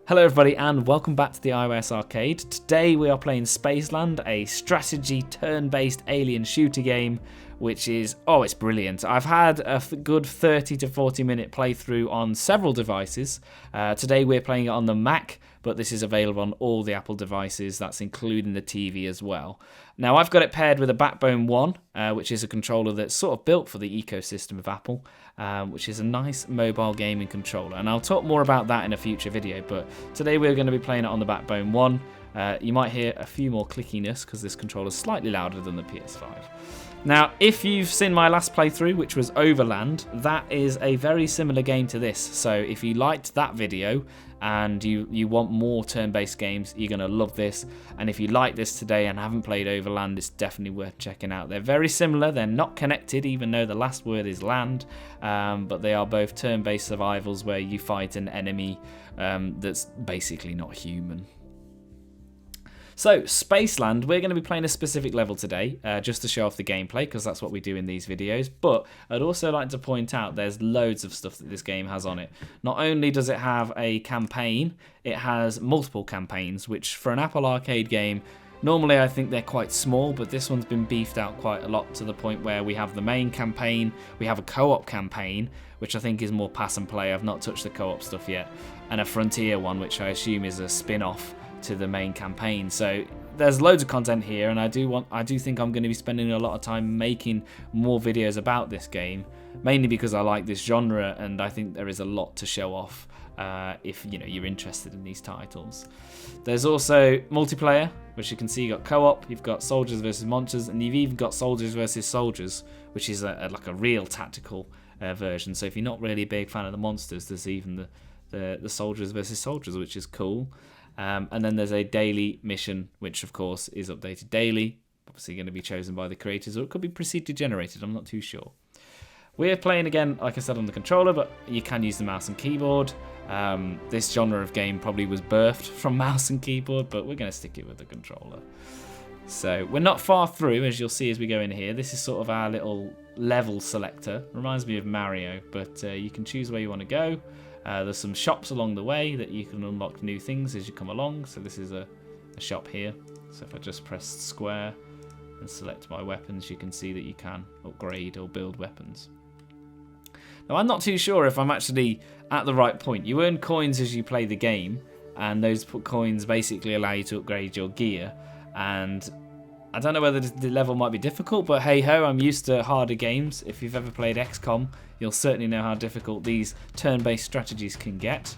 Hello everybody and welcome back to the iOS Arcade. Today we are playing SpaceLand, a strategy turn-based alien shooter game, which is, it's brilliant. I've had a good 30 to 40 minute playthrough on several devices. Today we're playing it on the Mac, but this is available on all the Apple devices, that's including the TV as well. Now I've got it paired with a Backbone 1, which is a controller that's sort of built for the ecosystem of Apple, which is a nice mobile gaming controller. And I'll talk more about that in a future video, but today we're going to be playing it on the Backbone 1. You might hear a few more clickiness because this controller is slightly louder than the PS5. Now, if you've seen my last playthrough, which was Overland, that is a very similar game to this. So if you liked that video and you want more turn-based games, you're going to love this. And if you like this today and haven't played Overland, it's definitely worth checking out. They're very similar. They're not connected, even though the last word is land. But they are both turn-based survivals where you fight an enemy that's basically not human. So, SpaceLand, we're going to be playing a specific level today, just to show off the gameplay, because that's what we do in these videos. But I'd also like to point out there's loads of stuff that this game has on it. Not only does it have a campaign, it has multiple campaigns, which for an Apple Arcade game, normally I think they're quite small, but this one's been beefed out quite a lot to the point where we have the main campaign, we have a co-op campaign, which I think is more pass and play. I've not touched the co-op stuff yet, and a Frontier one, which I assume is a spin-off to the main campaign. So there's loads of content here, and I do think I'm going to be spending a lot of time making more videos about this game, mainly because I like this genre and I think there is a lot to show off if you're interested in these titles. There's also multiplayer, which you can see. You've got co-op, you've got soldiers versus monsters, and you've even got soldiers versus soldiers, which is like a real tactical version. So if you're not really a big fan of the monsters, there's even the soldiers versus soldiers, which is cool. And then there's a daily mission, which of course is updated daily. Obviously going to be chosen by the creators, or it could be procedurally generated, I'm not too sure. We're playing again, like I said, on the controller, but you can use the mouse and keyboard. This genre of game probably was birthed from mouse and keyboard, but we're going to stick it with the controller. So we're not far through, as you'll see as we go in here. This is sort of our little level selector. Reminds me of Mario, but you can choose where you want to go. There's some shops along the way that you can unlock new things as you come along. So this is a shop here. So if I just press square and select my weapons, you can see that you can upgrade or build weapons. Now I'm not too sure if I'm actually at the right point. You earn coins as you play the game, and those coins basically allow you to upgrade your gear. And I don't know whether the level might be difficult, but hey ho, I'm used to harder games. If you've ever played XCOM, you'll certainly know how difficult these turn-based strategies can get.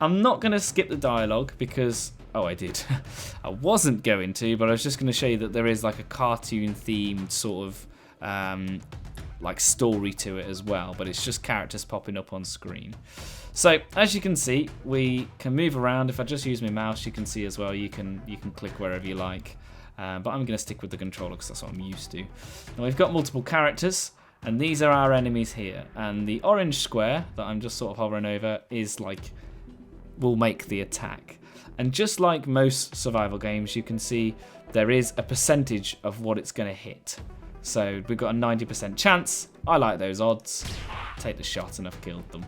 I'm not going to skip the dialogue because, I did. I wasn't going to, but I was just going to show you that there is like a cartoon-themed sort of like story to it as well, but it's just characters popping up on screen. So as you can see, we can move around. If I just use my mouse, you can see as well, you can click wherever you like. But I'm going to stick with the controller because that's what I'm used to. Now we've got multiple characters, and these are our enemies here. And the orange square that I'm just sort of hovering over is will make the attack. And just like most survival games, you can see there is a percentage of what it's going to hit. So we've got a 90% chance. I like those odds. Take the shot and I've killed them.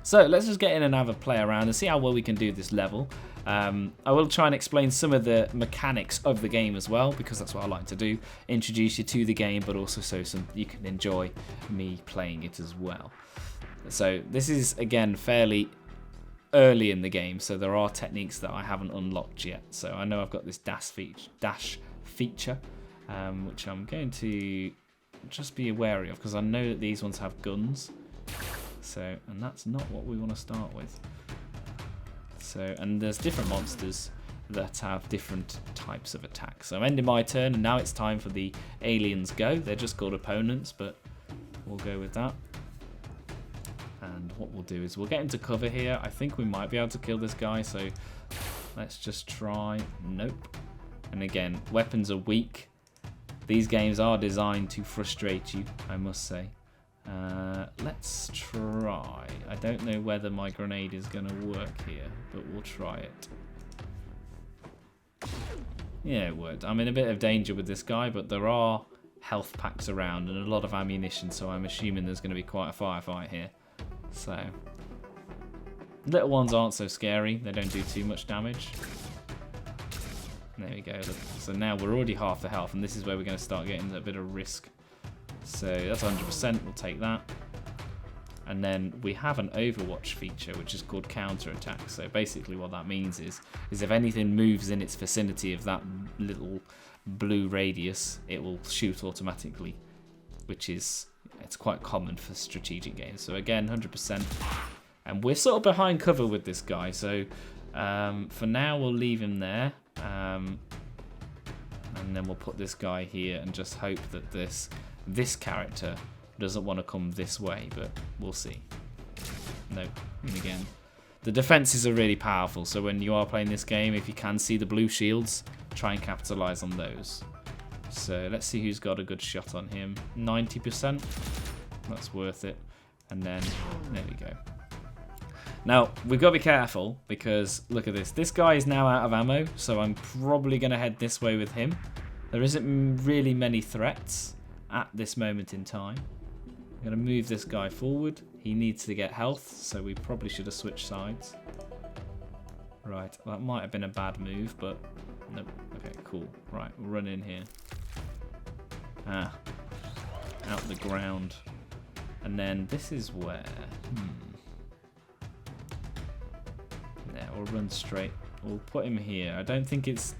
So let's just get in and have a play around and see how well we can do this level. I will try and explain some of the mechanics of the game as well, because that's what I like to do. Introduce you to the game, but also so you can enjoy me playing it as well. So this is, again, fairly early in the game, so there are techniques that I haven't unlocked yet. So I know I've got this dash feature, which I'm going to just be wary of, because I know that these ones have guns. And that's not what we want to start with. And there's different monsters that have different types of attacks. So I'm ending my turn, and now it's time for the aliens go. They're just called opponents, but we'll go with that. And what we'll do is we'll get into cover here. I think we might be able to kill this guy, so let's just try. Nope. And again, weapons are weak. These games are designed to frustrate you, I must say. Let's try. I don't know whether my grenade is going to work here, but we'll try it. Yeah, it worked. I'm in a bit of danger with this guy, but there are health packs around and a lot of ammunition, so I'm assuming there's going to be quite a firefight here. So Little ones aren't so scary. They don't do too much damage. There we go. So now we're already half the health, and this is where we're going to start getting a bit of risk. So that's 100%. We'll take that. And then we have an Overwatch feature, which is called counter attack. So basically what that means is if anything moves in its vicinity of that little blue radius, it will shoot automatically, which is, it's quite common for strategic games. So again, 100%. And we're sort of behind cover with this guy. So for now, we'll leave him there. And then we'll put this guy here and just hope that this character doesn't want to come this way, but we'll see. Nope. And again, the defenses are really powerful, so when you are playing this game, if you can see the blue shields, try and capitalize on those. So let's see who's got a good shot on him. 90%. That's worth it. And then there we go. Now, we've got to be careful because look at this. This guy is now out of ammo, so I'm probably going to head this way with him. There isn't really many threats at this moment in time. I'm going to move this guy forward. He needs to get health, so we probably should have switched sides. Right, that might have been a bad move, but nope. Okay, cool. Right, we'll run in here. Out the ground. And then this is where... Yeah, we'll run straight. We'll put him here. I don't think it's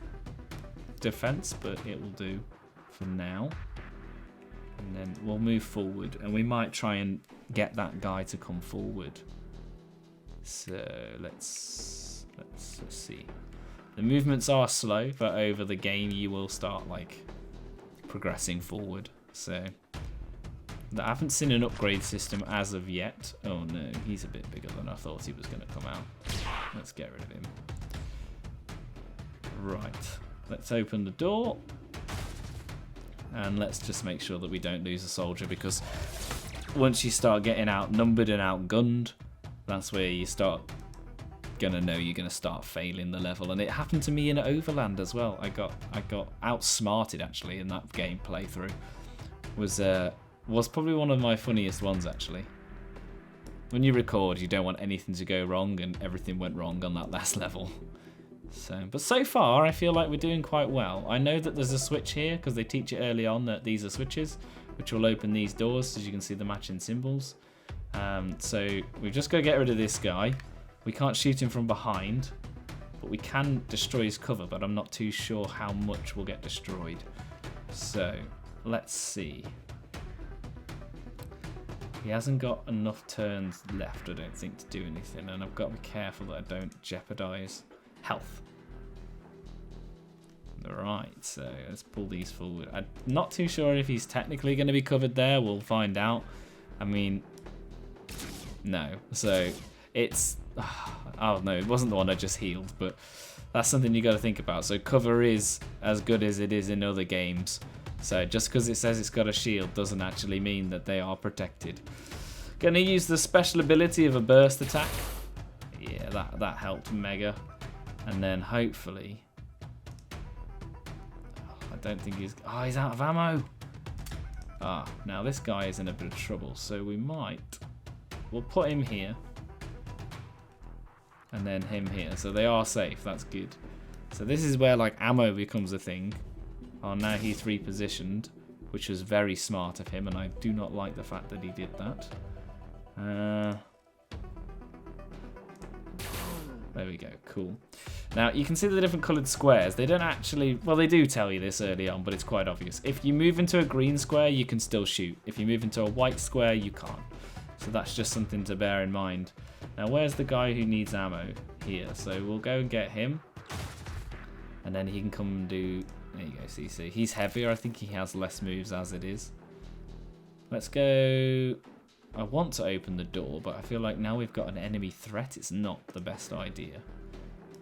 defense, but it will do for now. And then we'll move forward, and we might try and get that guy to come forward. So let's see. The movements are slow, but over the game you will start like progressing forward. So I haven't seen an upgrade system as of yet. Oh no, he's a bit bigger than I thought he was going to come out. Let's get rid of him. Right, let's open the door. And let's just make sure that we don't lose a soldier, because once you start getting outnumbered and outgunned, that's where you start gonna know you're gonna start failing the level. And it happened to me in Overland as well. I got outsmarted actually in that game playthrough. Was probably one of my funniest ones actually. When you record, you don't want anything to go wrong, and everything went wrong on that last level. But so far, I feel like we're doing quite well. I know that there's a switch here, because they teach it early on that these are switches, which will open these doors, as you can see the matching symbols. So we've just got to get rid of this guy. We can't shoot him from behind, but we can destroy his cover, but I'm not too sure how much will get destroyed. So let's see. He hasn't got enough turns left, I don't think, to do anything, and I've got to be careful that I don't jeopardize health. Alright, so let's pull these forward. I'm not too sure if he's technically going to be covered there. We'll find out. I mean, no. So it's... Oh no, it wasn't the one I just healed, but that's something you got to think about. So cover is as good as it is in other games. So just because it says it's got a shield doesn't actually mean that they are protected. Gonna use the special ability of a burst attack. Yeah, that helped mega. And then hopefully... I don't think he's... Oh, he's out of ammo! Now this guy is in a bit of trouble, so we might... We'll put him here. And then him here. So they are safe, that's good. So this is where like ammo becomes a thing. Now he's repositioned, which was very smart of him, and I do not like the fact that he did that. There we go, cool. Now you can see the different coloured squares. They don't actually, well they do tell you this early on, but it's quite obvious. If you move into a green square, you can still shoot. If you move into a white square, you can't. So that's just something to bear in mind. Now where's the guy who needs ammo? Here, so we'll go and get him. And then he can come and do, there you go, CC. He's heavier, I think he has less moves as it is. Let's go... I want to open the door, but I feel like now we've got an enemy threat, it's not the best idea.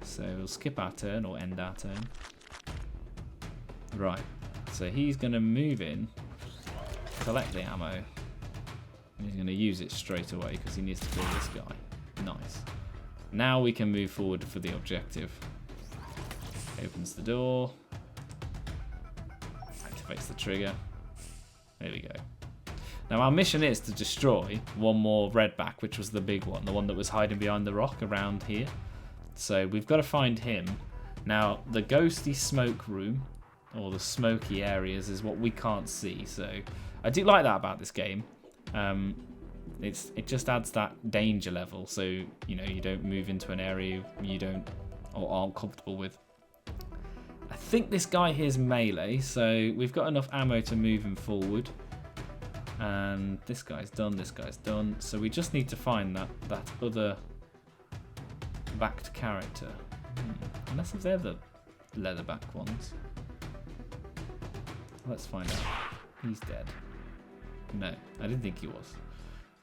So we'll skip our turn, or end our turn. Right, so he's going to move in, collect the ammo, and he's going to use it straight away because he needs to kill this guy. Nice. Now we can move forward for the objective. Opens the door. Activates the trigger. There we go. Now our mission is to destroy one more redback, which was the big one, the one that was hiding behind the rock around here. So we've got to find him. Now the ghosty smoke room, or the smoky areas, is what we can't see. So I do like that about this game. It just adds that danger level, so you know you don't move into an area you don't or aren't comfortable with. I think this guy here's melee, so we've got enough ammo to move him forward. And this guy's done, this guy's done. So we just need to find that other backed character. Unless if they're the leatherback ones. Let's find out. He's dead. No, I didn't think he was.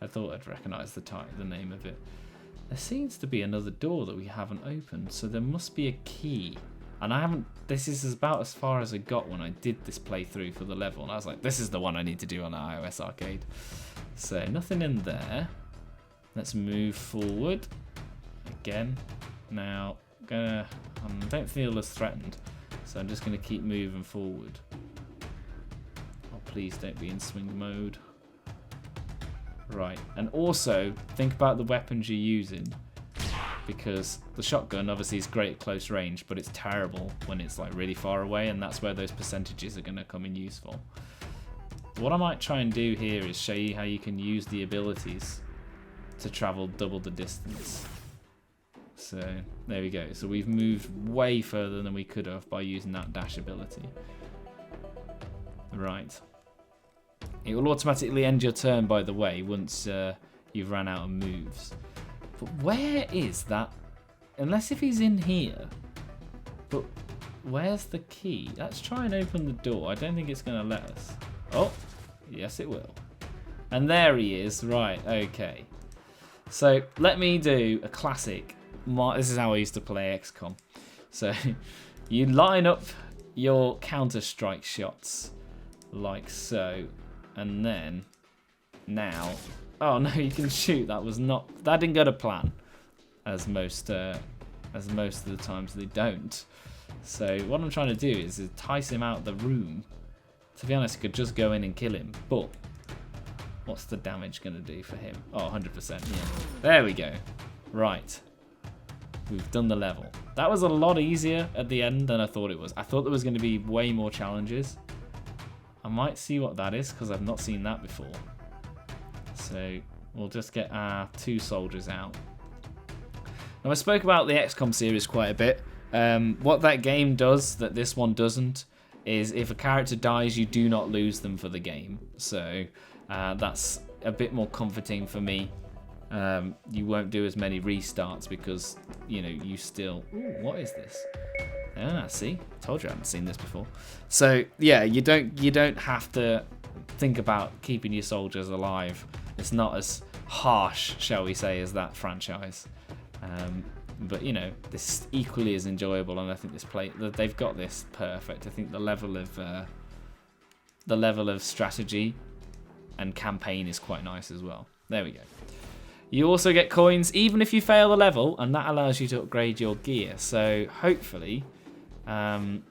I thought I'd recognise the name of it. There seems to be another door that we haven't opened, so there must be a key. And I haven't. This is about as far as I got when I did this playthrough for the level, and I was like, this is the one I need to do on the iOS arcade. So nothing in there. Let's move forward again. Now, I don't feel as threatened, so I'm just gonna keep moving forward. Oh, please don't be in swing mode. Right, and also think about the weapons you're using, because the shotgun obviously is great at close range, but it's terrible when it's like really far away, and that's where those percentages are going to come in useful. What I might try and do here is show you how you can use the abilities to travel double the distance. So there we go. So we've moved way further than we could have by using that dash ability. Right. It will automatically end your turn, by the way, once you've ran out of moves. But where is that? Unless if he's in here. But where's the key? Let's try and open the door. I don't think it's going to let us. Oh, yes it will. And there he is. Right, okay. So let me do a classic. This is how I used to play XCOM. So you line up your Counter-Strike shots like so. And then, now, oh no, you can shoot. That didn't go to plan, as most of the times they don't. So what I'm trying to do is entice him out of the room. To be honest, I could just go in and kill him, but what's the damage going to do for him? Oh, 100%, yeah. There we go. Right. We've done the level. That was a lot easier at the end than I thought it was. I thought there was going to be way more challenges. I might see what that is, because I've not seen that before. So we'll just get our 2 soldiers out. Now I spoke about the XCOM series quite a bit. What that game does that this one doesn't is if a character dies, you do not lose them for the game. So that's a bit more comforting for me. You won't do as many restarts because, you know, you still... Ooh, what is this? Ah, see, told you I haven't seen this before. So yeah, you don't have to think about keeping your soldiers alive. It's not as harsh, shall we say, as that franchise. But you know, this is equally as enjoyable, and I think they've got this perfect. I think the level of strategy and campaign is quite nice as well. There we go. You also get coins even if you fail the level, and that allows you to upgrade your gear. So hopefully. And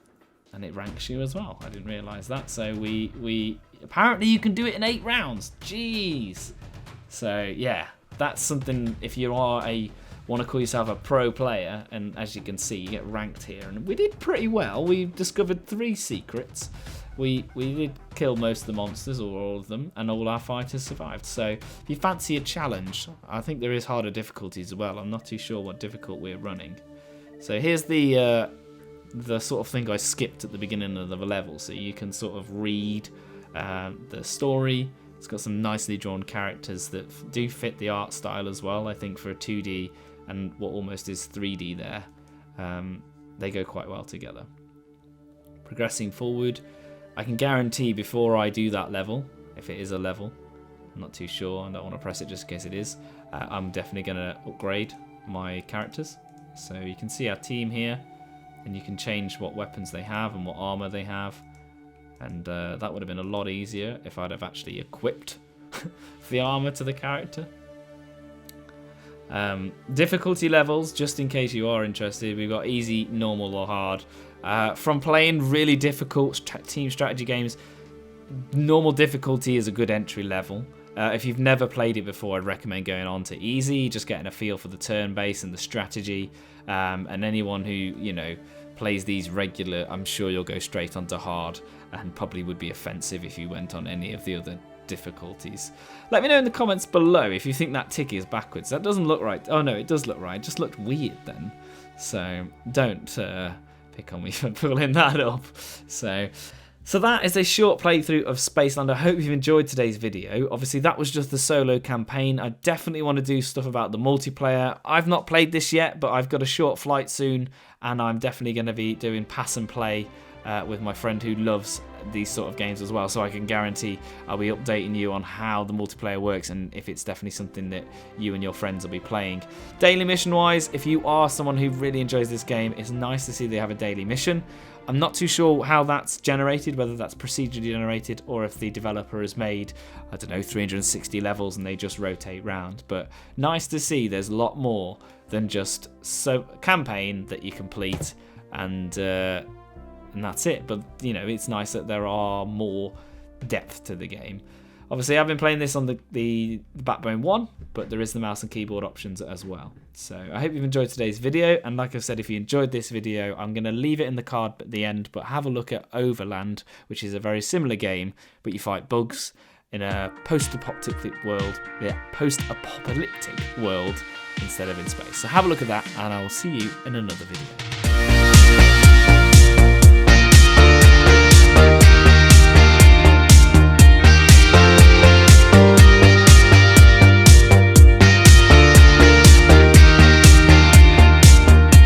it ranks you as well. I didn't realise that. So we apparently you can do it in 8 rounds. Jeez. So yeah, that's something. If you are want to call yourself a pro player, and as you can see, you get ranked here, and we did pretty well. We discovered 3 secrets. We did kill most of the monsters, or all of them, and all our fighters survived. So if you fancy a challenge, I think there is harder difficulties as well. I'm not too sure what difficult we're running. So here's the sort of thing I skipped at the beginning of the level, so you can sort of read the story. It's got some nicely drawn characters that do fit the art style as well. I think for a 2D and what almost is 3D there, they go quite well together. Progressing forward, I can guarantee before I do that level, if it is a level, I'm not too sure, I don't want to press it just in case it is, I'm definitely going to upgrade my characters. So you can see our team here, and you can change what weapons they have and what armor they have, and that would have been a lot easier if I'd have actually equipped the armor to the character. Difficulty levels, just in case you are interested, we've got easy, normal, or hard. From playing really difficult team strategy games, normal difficulty is a good entry level. If you've never played it before, I'd recommend going on to easy, just getting a feel for the turn-based and the strategy. And anyone who, you know, plays these regular, I'm sure you'll go straight onto hard, and probably would be offensive if you went on any of the other difficulties. Let me know in the comments below if you think that tick is backwards. That doesn't look right. Oh no, it does look right. It just looked weird then. So don't pick on me for pulling that up. So that is a short playthrough of SpaceLand. I hope you've enjoyed today's video. Obviously, that was just the solo campaign. I definitely want to do stuff about the multiplayer. I've not played this yet, but I've got a short flight soon, and I'm definitely going to be doing pass and play with my friend who loves these sort of games as well, so I can guarantee I'll be updating you on how the multiplayer works and if it's definitely something that you and your friends will be playing. Daily mission wise, if you are someone who really enjoys this game, it's nice to see they have a daily mission. I'm not too sure how that's generated, whether that's procedurally generated or if the developer has made, I don't know, 360 levels and they just rotate round. But nice to see there's a lot more than just campaign that you complete and that's it. But, you know, it's nice that there are more depth to the game. Obviously, I've been playing this on the Backbone 1, but there is the mouse and keyboard options as well. So I hope you've enjoyed today's video. And like I've said, if you enjoyed this video, I'm going to leave it in the card at the end, but have a look at Overland, which is a very similar game, but you fight bugs in a post-apocalyptic world. Yeah, post-apocalyptic world instead of in space. So have a look at that, and I will see you in another video.